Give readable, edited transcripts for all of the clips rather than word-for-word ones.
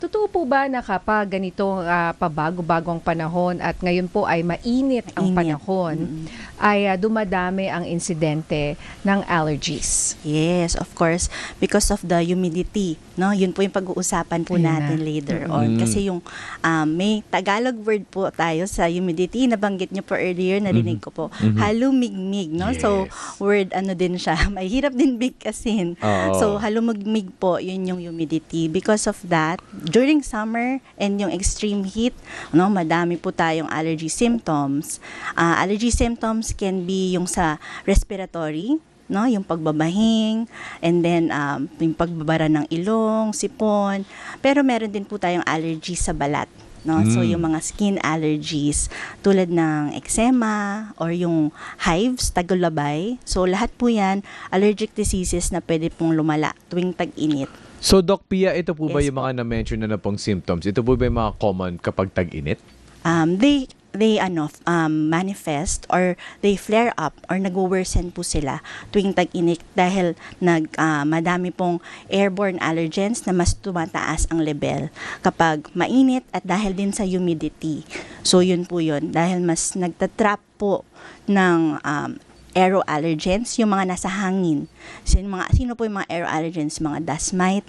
Totoo po ba na kapag ganitong pabago-bagong panahon at ngayon po ay mainit ang panahon, ay dumadami ang insidente ng allergies? Yes, of course, because of the humidity, no? Yun po yung pag-uusapan po Ayun natin na. later on. Kasi yung may Tagalog word po tayo sa humidity, nabanggit niyo po earlier, narinig ko po, halumigmig, no? So, word ano din siya, mahirap din bigkasin. So, halumigmig po, yun yung humidity. Because of that, during summer and yung extreme heat, no, madami po tayong allergy symptoms. Allergy symptoms can be yung sa respiratory, no, yung pagbabahing, and then yung pagbabara ng ilong, sipon. Pero meron din po tayong allergy sa balat. No? So, yung mga skin allergies tulad ng eczema or yung hives, tagulabay. So, lahat po yan, allergic diseases na pwede pong lumala tuwing tag-init. So, Doc Pia, ito po ba Yes yung mga na-mention na pong symptoms? Ito po ba yung mga common kapag tag-init? They manifest or they flare up or nag-worsen po sila tuwing tag-init dahil madami pong airborne allergens na mas tumataas ang level kapag mainit at dahil din sa humidity. So yun po yun, dahil mas nagtatrap po ng aeroallergens, yung mga nasa hangin. Sino po yung mga aeroallergens? Mga dust mite,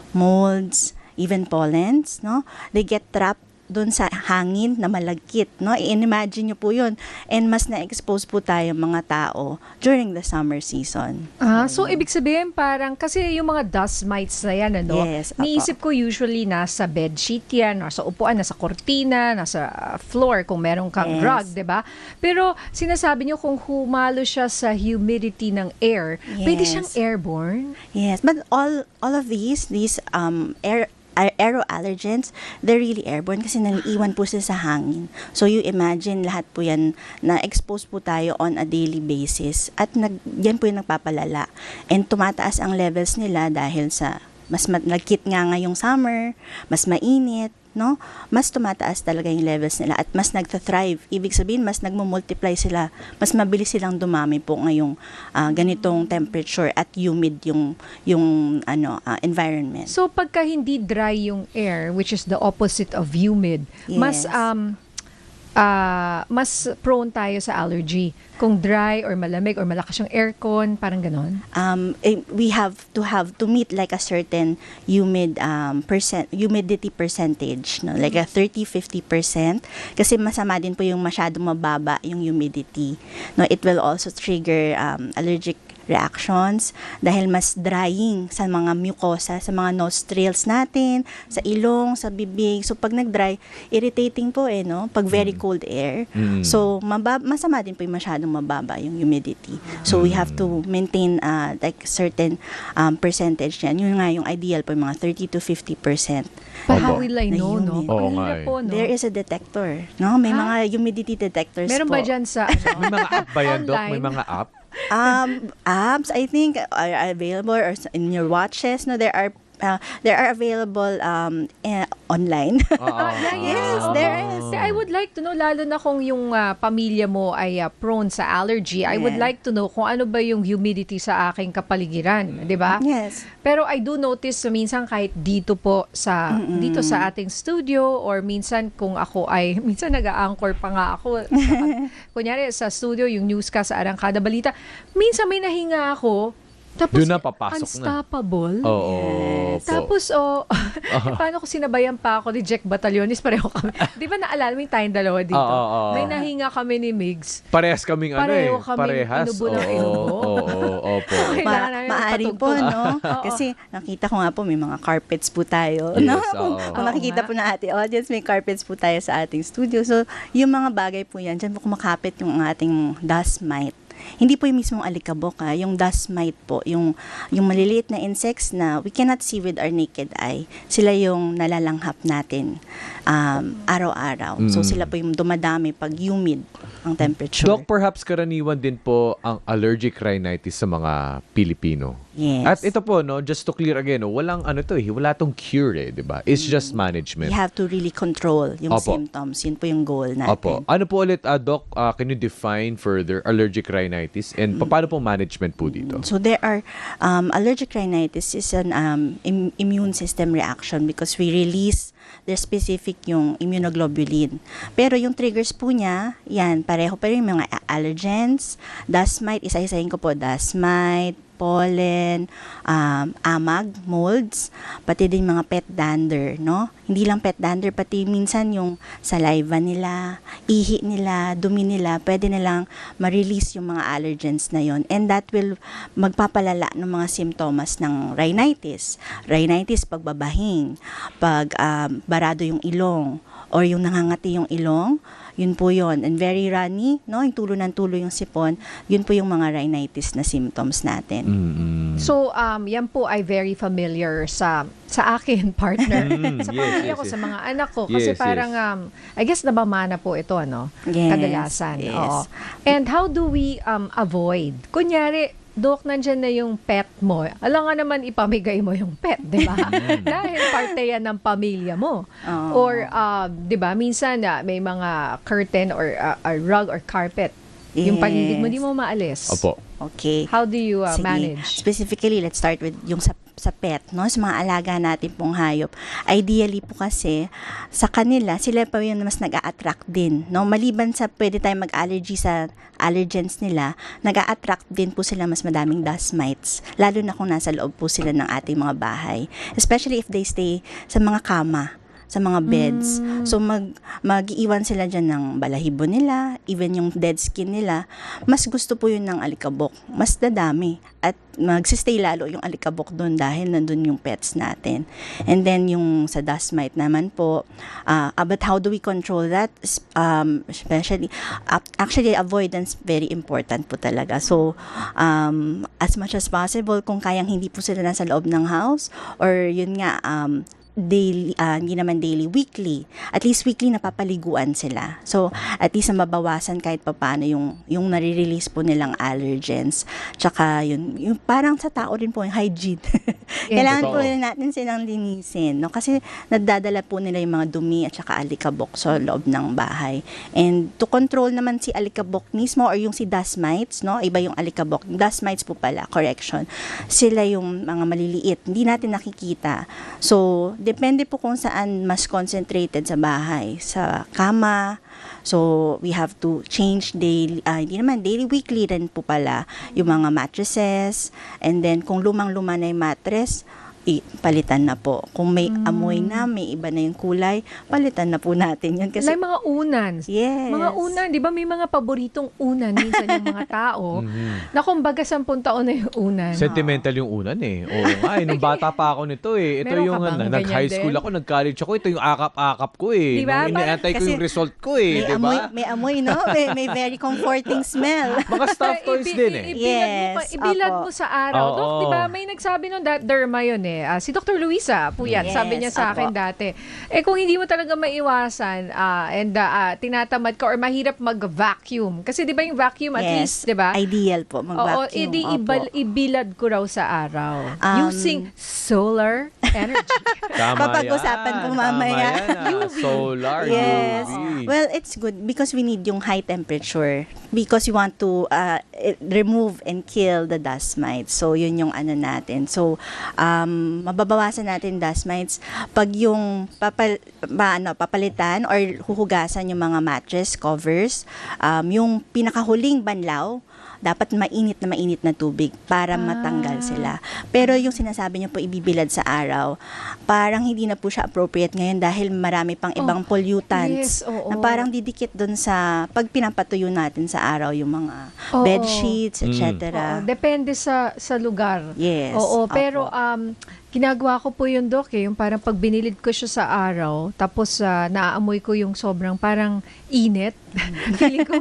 molds, even pollens, no? They get trapped doon sa hangin na malagkit, no? I-imagine nyo po yun. And mas na-expose po tayo mga tao during the summer season. So ibig sabihin parang, kasi yung mga dust mites na yan, ano? Yes, apo. Niisip ko usually nasa bedsheet yan, nasa upuan, nasa kortina, nasa floor kung meron kang Yes. rug, 'di ba? Pero sinasabi niyo kung humalo siya sa humidity ng air, pwede Yes. siyang airborne? Yes, but all of these aeroallergens, they're really airborne kasi naliiwan po sila sa hangin. So you imagine lahat po yan na expose po tayo on a daily basis at yan po yung nagpapalala. And tumataas ang levels nila dahil sa mas nagkit nga ngayong summer, mas mainit, no? Mas tumataas talaga yung levels nila at mas nagta-thrive. Ibig sabihin, mas nagmo-multiply sila, mas mabilis silang dumami po ngayong ganitong temperature at humid yung environment. So pagka hindi dry yung air, which is the opposite of humid, Yes. mas prone tayo sa allergy. Kung dry or malamig or malakas yung aircon, parang ganon. We have to meet like a certain humidity percentage, no? Like a 30-50%, kasi masama din po yung masyadong mababa yung humidity, no? It will also trigger allergic reactions dahil mas drying sa mga mucosa, sa mga nostrils natin, sa ilong, sa bibig. So pag nag-dry, irritating po no? Pag very cold air. So masama din po yung masyadong mababa yung humidity. So we have to maintain like certain percentage yan. Yun nga yung ideal po, yung mga 30-50%. But how will I na know, no? humid. Oo Ang nga hirap po, no? There is a detector, no? May mga humidity detectors Meron po. ba dyan sa, May mga app ba yan, Doc? May Online? mga app? Apps, I think, are available or in your watches. No, there are available online. Yes, there is. I would like to know, lalo na kung yung pamilya mo ay prone sa allergy, I would Yeah. like to know kung ano ba yung humidity sa aking kapaligiran, di ba? Yes. Pero I do notice minsan kahit dito po sa dito sa ating studio or minsan kung ako ay minsan nag-a-anchor pa nga ako kunyari sa studio yung newscast sa Arangkada Balita, minsan may nahinga ako tapos Doon na papasok na. unstoppable. Oo. Yes. Opo. Tapos, paano ko sinabayan pa ako ni Jack Batalionis, pareho kami. Di ba naalala mo yung tayong dalawa dito? Oo. May nahinga kami ni Migs. Parehas kaming Pareho kami parehas. inubo ng inubo. Opo. Kailangan namin Maaari po, magpatugtog. no? Oo. Kasi nakita ko nga po, may mga carpets po tayo. Yes, no? oo. Kung nakikita po na ating audience, may carpets po tayo sa ating studio. So, yung mga bagay po yan, dyan po kumakapit yung ating dust mite. Hindi po yung mismong alikabok, yung dust mite po, yung maliliit na insects na we cannot see with our naked eye. Sila yung nalalanghap natin araw-araw. So sila po yung dumadami pag humid. ang temperature. Doc, perhaps karaniwan din po ang allergic rhinitis sa mga Pilipino. Yes. At ito po, no, just to clear again, no, wala tong cure di ba? It's just management. We have to really control yung Opo. symptoms. Yun po yung goal natin. Opo. Ano po ulit, Doc, can you define further allergic rhinitis and paano po management po dito? So there are allergic rhinitis is an immune system reaction because we release the specific yung immunoglobulin. Pero yung triggers po niya, yan, pareho pa rin mga allergens, dust mite, isa-isahin ko po, dust mite, pollen, amag, molds, pati din mga pet dander, no? Hindi lang pet dander, pati minsan yung saliva nila, ihi nila, dumi nila, pwede nilang ma-release yung mga allergens na yon, and that will magpapalala ng mga simptomas ng rhinitis. Rhinitis, pagbabahing, pag barado yung ilong, or yung nangangati yung ilong, yun po yun. And very runny, no? Yung tulo ng tulo yung sipon, yun po yung mga rhinitis na symptoms natin. So, yan po ay very familiar sa akin, partner. Sa pamilya ko, sa mga anak ko. Kasi Yes, parang, I guess nabamana po ito, ano? Yes, Kadalasan. yes. Oo. And how do we avoid? Kunyari, Dok, nandyan na yung pet mo. Alam nga naman ipamigay mo yung pet, di ba? Dahil parte yan ng pamilya mo. Oo. Or, di ba, minsan may mga curtain or a rug or carpet. Yung Yes. paligid mo, di mo maalis. Opo. Okay. How do you Sige. manage? Specifically, let's start with yung sa pet, no? Sa mga alaga natin pong hayop. Ideally po kasi, sa kanila, sila pa yung mas nag-a-attract din, no? Maliban sa pwede tayong mag-allergy sa allergens nila, nag-a-attract din po sila mas madaming dust mites, lalo na kung nasa loob po sila ng ating mga bahay. Especially if they stay sa mga kama, sa mga beds. So mag-iiwan sila dyan ng balahibo nila, even yung dead skin nila. Mas gusto po yun ng alikabok. Mas dadami. At magsistay lalo yung alikabok doon dahil nandun yung pets natin. And then yung sa dust mite naman po, but how do we control that? Especially, actually avoidance very important po talaga. So, as much as possible, kung kayang hindi po sila nasa loob ng house, or yun nga, daily, hindi naman daily, weekly. At least weekly napapaliguan sila. So, at least mabawasan kahit papaano yung nare-release po nilang allergens. Tsaka yung parang sa tao rin po, yung hygiene. Kailangan po totoo. rin natin silang linisin, no? Kasi nadadala po nila yung mga dumi at tsaka alikabok sa loob ng bahay. And to control naman si alikabok mismo or yung si dust mites, no? Iba yung alikabok. Dust mites po pala, correction. Sila yung mga maliliit. Hindi natin nakikita. So, depende po kung saan mas concentrated sa bahay. Sa kama. So, we have to change daily, hindi naman, daily, weekly rin po pala yung mga mattresses. And then, kung lumang-luma na yung mattress, palitan na po. Kung may amoy na, may iba na yung kulay, palitan na po natin yun. Kasi, Like mga unan. yes. Mga unan, di ba may mga paboritong unan minsan yung mga tao na kumbaga 10 taon na yung unan. Sentimental yung unan eh. Oo nga, nung bata pa ako nito eh. Ito Meron yung ka bang nag-high ganyan school din? ako, nag-college ako. Ito yung akap-akap ko eh. Diba? Nung iniantay ko Kasi yung result ko eh. may Diba? amoy, no? May very comforting smell. Mga stuffed toys din eh. Yes, Ibilad opo. mo sa araw. Oo. Dok, di ba may nagsabi nun, derma yun eh. Si Dr. Luisa po yan. Yes, Sabi niya sa akin opo. dati. Kung hindi mo talaga maiwasan and tinatamad ka or mahirap mag-vacuum. Kasi di ba yung vacuum at least, di ba? Ideal po, Oo, mag-vacuum. edi Opo. ibilad ko raw sa araw. Using solar energy. Tama Papag-usapan yan. po mamaya. Tama yan. Solar, Yes. UV. Well, it's good because we need yung high temperature because we want to remove and kill the dust mites. So, yun yung ano natin. So, mababawasan natin dust mites pag yung papalitan or huhugasan yung mga mattress covers, yung pinakahuling banlaw, dapat mainit na tubig para matanggal sila. Pero yung sinasabi niyo po ibibilad sa araw, parang hindi na po siya appropriate ngayon dahil marami pang ibang pollutants yes, oo. na parang didikit doon sa pag pinapatuyo natin sa araw yung mga Oo. bed sheets, etc. Oo, depende sa lugar. Yes. Oo, Opo. pero ginagawa ko po yung Dok yung parang pag binilid ko siya sa araw, tapos naaamoy ko yung sobrang parang init, Feeling ko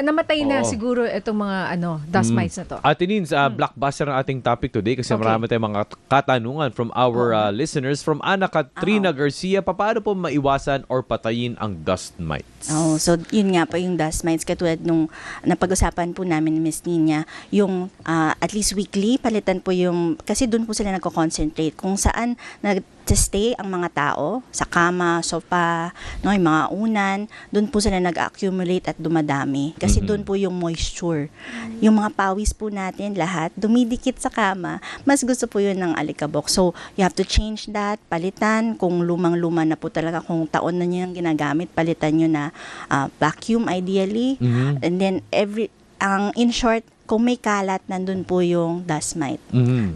namatay na Oo. siguro itong mga dust mites na to. Ate Nins, blockbuster ang ating topic today kasi Okay. marami tayong mga katanungan from our listeners. From Ana Katrina Garcia, paano po maiwasan or patayin ang dust mites? Oh, so yun nga po yung dust mites katulad nung napag-usapan po namin ni Miss Nina, yung at least weekly palitan po yung kasi doon po sila nagko-concentrate kung saan nag-stay ang mga tao sa kama, sofa, no, yung mga unan, doon po sila nag-accumulate at dumadami kasi doon po yung moisture. Yung mga pawis po natin lahat dumidikit sa kama, mas gusto po yun ng alikabok. So you have to change that, palitan kung lumang-luma na po talaga, kung taon na niyo yung ginagamit, palitan nyo na vacuum ideally. And then in short, kung may kalat, nandun po yung dust mite.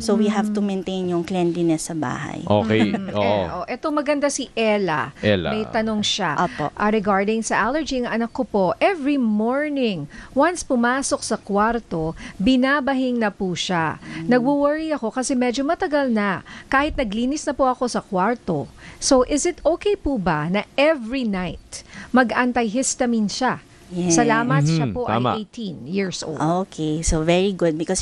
So we have to maintain yung cleanliness sa bahay. Okay. Oo. Ito maganda si Ella. Ella. May tanong siya. Apo. Regarding sa allergy ng anak ko po, every morning, once pumasok sa kwarto, binabahing na po siya. Nagwo-worry ako kasi medyo matagal na. Kahit naglinis na po ako sa kwarto. So, is it okay po ba na every night mag-antihistamine siya? Yes. Salamat, siya po tama. ay 18 years old. Okay, so very good because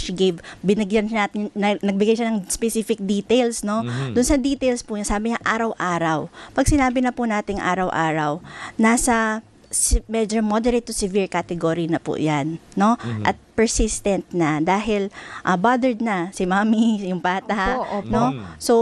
nagbigay siya ng specific details, no? Doon sa details po niya, sabi niya araw-araw. Pag sinabi na po nating araw-araw, nasa medyo moderate to severe category na po yan, no? At persistent na dahil bothered na si mommy, yung bata, Opo, opo. no? So,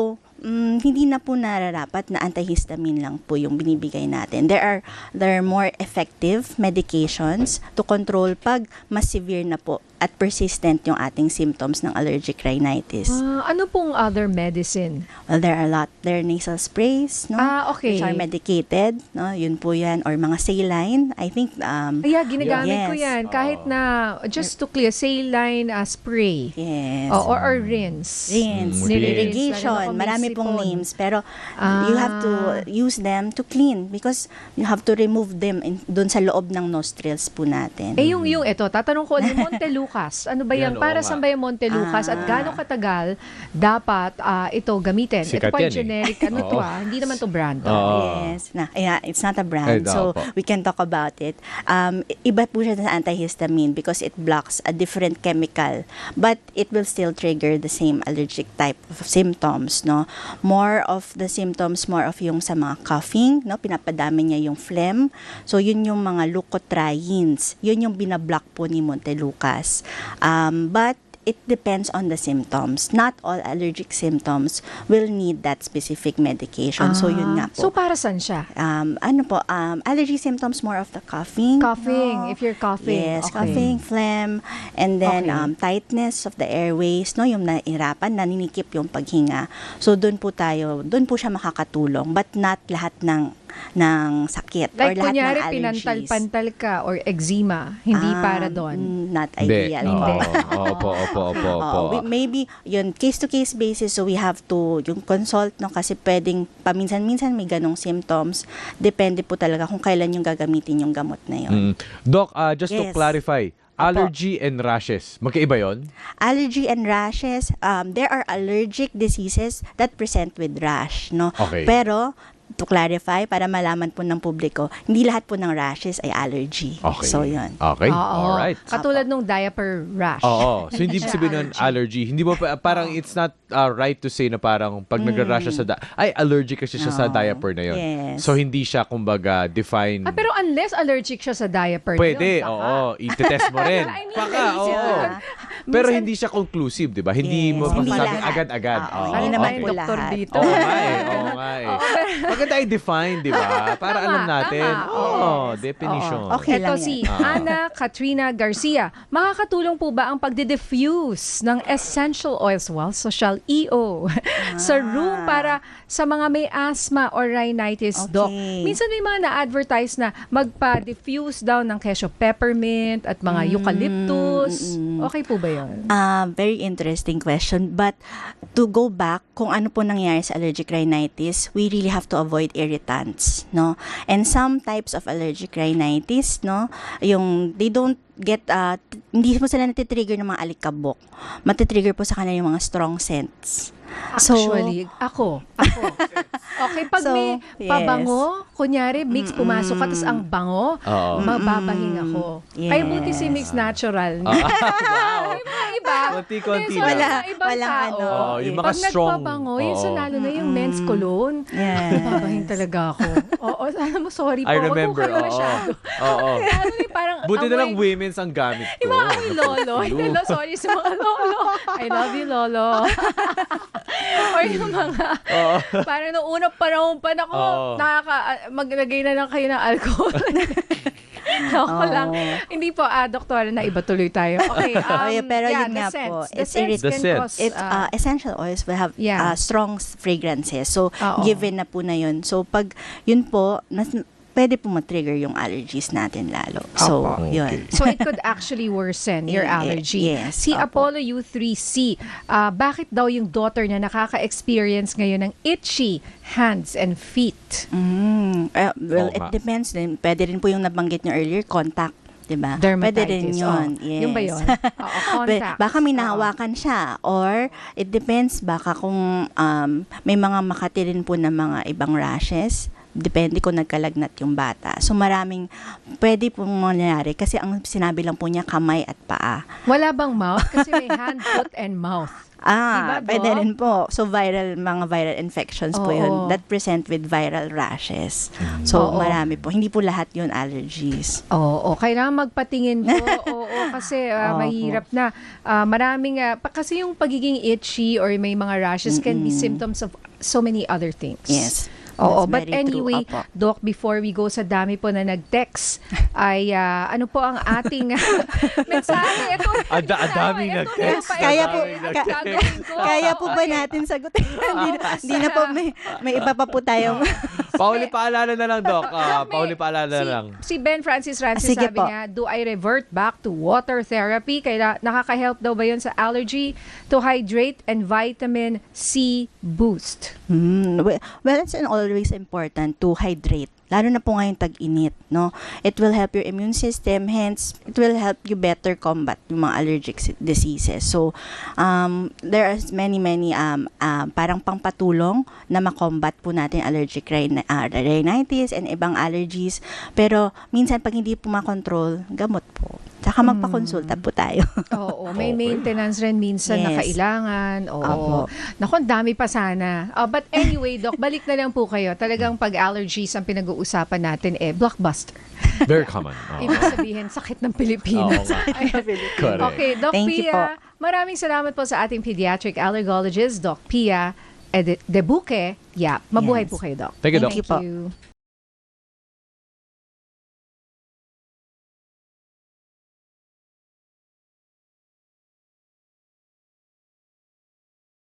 hindi na po nararapat na antihistamine lang po yung binibigay natin. There are more effective medications to control pag mas severe na po at persistent yung ating symptoms ng allergic rhinitis. Ano pong other medicine? Well, there are a lot. There are nasal sprays, no? Okay. Which are medicated, no? Yun po yan. Or mga saline. I think, Yeah, ginagamit ko Yes. yan. Kahit na, just to clear, saline spray. yes. Or rinse. Rinse, Nire-rinse. irrigation, Lalo na marami kung pong may sipon. names. Pero you have to use them to clean because you have to remove them dun sa loob ng nostrils po natin. Yung ito, tatanong ko, yung Montelukas, ano ba yan? Yan, oo Para nga. saan ba yung Montelukas at gaano katagal dapat ito gamitin? Sikat ito pa yan yung generic, ano to Oo. Hindi naman to brand. Yes. It's not a brand. Ay, So, opo. we can talk about it. Iba po siya sa antihistamine because it blocks a different chemical. But it will still trigger the same allergic type of symptoms, no? More of the symptoms, more of yung sa mga coughing, no? Pinapadami niya yung phlegm. So, yun yung mga leukotrienes. Yun yung binablock po ni Montelukas. But it depends on the symptoms. Not all allergic symptoms will need that specific medication. So, yun nga po. So, para saan siya? Allergy symptoms more of the coughing. Coughing, no? if you're coughing. Yes, Okay. coughing, phlegm, and then Okay. tightness of the airways, no, yung nahirapan, naninikip yung paghinga. So doon po siya makakatulong, but not lahat ng sakit or Like, lahat kunyari, ng allergies. pinantal-pantal ka or eczema, hindi para doon. Not Hindi. ideal. Hindi. Opo. Maybe yun case-to-case basis, so we have to yung consult, no, kasi pwedeng paminsan-minsan may ganong symptoms. Depende po talaga kung kailan yung gagamitin yung gamot na yun. Doc, just to Yes. clarify, allergy and rashes, magkaiba yon? Allergy and rashes, there are allergic diseases that present with rash, no? Okay. Pero to clarify, para malaman po ng publiko, hindi lahat po ng rashes ay allergy. Okay. So, yun. Okay, Oo. alright. Katulad nung diaper rash. Oo. So, hindi Siya sabihin nun allergy. Hindi ba parang it's not right to say na parang pag nagra-rash siya allergic kasi siya sa No. diaper na yon. Yes. So, hindi siya kumbaga define. Pero unless allergic siya sa diaper na Pwede, yun, baka. oo. I-test mo rin. I mean, Baka, naisip ko oo. yun. Pero Minsan- hindi siya conclusive, di ba? Hindi Yes, mo hindi masasabi lahat. agad-agad. Oo, Oo, hindi Ano naman ba yung po doktor lahat. dito? Oo nga eh. Maganda i-define, di ba? Para Tama, alam natin. tama. Oo, definition. Oo. Okay Ito lang si yan. Ana Katrina Garcia. Makakatulong po ba ang pagde-diffuse ng essential oils, social EO, sa room para sa mga may asthma or rhinitis, Okay. Doc? Minsan may mga na-advertise na magpa-diffuse daw ng kesyo peppermint at mga eucalyptus. Okay po ba yun? Very interesting question. But to go back, kung ano po nangyari sa allergic rhinitis, we really have to avoid irritants, no? And some types of allergic rhinitis, no, they don't hindi po sila natitrigger ng mga alikabok. Matitrigger po sa kanila yung mga strong scents. Actually, ako. Okay, pag So, may yes. pabango, kunyari, mix pumasok ka, tapos ang bango, Oo. mababahing ako. Yes. Ay, buti si mix natural. Wow. Yung mga iba, Konti-konti yung lang. mga ibang Walang tao, ano. Oo, yung mga pag strong. nagpabango, yung Oo. sa lalo na yung men's cologne, Yes. nababahing talaga ako. Oo, alam mo, sorry po. I Wag mo remember. kayo masyado. Oo. Ano yung parang Buti na lang amoy- women's ang gamit ko. Yung mga amoy lolo. Napag-flu. Hindi, no, sorry sa mga lolo. I love you, lolo. Or yung mga, Oo. parang nung unang panahon pa, nako, Oo. maglagay na lang kayo ng alcohol. Ako lang. Hindi po, doktor, na iba tuloy tayo. Okay, Pero yeah, yun the nga scents. po, The it's scents The can scents. cause, It's essential oils will have Yeah. strong fragrances. So, Oo. given na po na yun. So, pag yun po, pwede po matrigger yung allergies natin lalo. So, Opo. yun. so it could actually worsen your allergy. Yes, Si opo. Apollo U3C, bakit daw yung daughter niya nakaka-experience ngayon ng itchy hands and feet? Well, Oo it nga. depends din. Pwede rin po yung nabanggit nyo earlier, contact. Diba? Dermatitis. Pwede rin yun. Oh. Yes. Yung ba yun? Oo, contacts. Baka may Oo. nahawakan siya. Or, it depends. Baka kung may mga makati rin po na mga ibang rashes. Depende kung nagkalagnat yung bata. So, pwede pong mangyari. Kasi ang sinabi lang po niya, kamay at paa. Wala bang mouth? Kasi may hand, foot, and mouth. Diba, Pwede Doc? rin po. So, mga viral infections po Oo. yun that present with viral rashes. So, Oo. marami po. Hindi po lahat yun allergies. Oo, kailangan magpatingin po. Oo, kasi Opo. mahirap na. Maraming, kasi yung pagiging itchy or may mga rashes can be symptoms of so many other things. Yes. Oo, That's but very true. anyway, Opo. Doc, before we go sa dami po na nag-text, ay ano po ang ating mensahe? Ito, Adaming ito na nag-text. pa, Kaya ito po, ang gagawin ko. Kaya po ba Okay. natin sagutin? Hindi na po, may iba pa po tayong... Pauli paalala na lang, Doc. May- Pauli paalala na lang. Si Ben Francis Sige sabi po. niya, do I revert back to water therapy? Kaya nakaka-help daw ba yun sa allergy? To hydrate and vitamin C boost. Well, it's always important to hydrate. Lalo na po ngayong tag-init, no? It will help your immune system, hence, it will help you better combat yung mga allergic diseases. So, there are many, parang pangpatulong na makombat po natin allergic rhinitis and ibang allergies. Pero, minsan, pag hindi po makontrol, gamot po. Tsaka magpakonsulta po tayo. Oo, may Okay. maintenance rin minsan na Yes. kailangan. Oo. Opo. Naku, ang dami pa sana. But anyway, Doc, balik na lang po kayo. Talagang pag allergies ang pinag-uusapan natin, blockbuster. Very common. Oo. Ibig sabihin, sakit ng Pilipinas. Oo nga. Correct. Okay, Doc Thank you Pia, po. maraming salamat po sa ating pediatric allergologist, Doc Pia Debuque. Yeah, mabuhay Yes. po kayo, Doc. Thank you, Doc. Thank you po. you.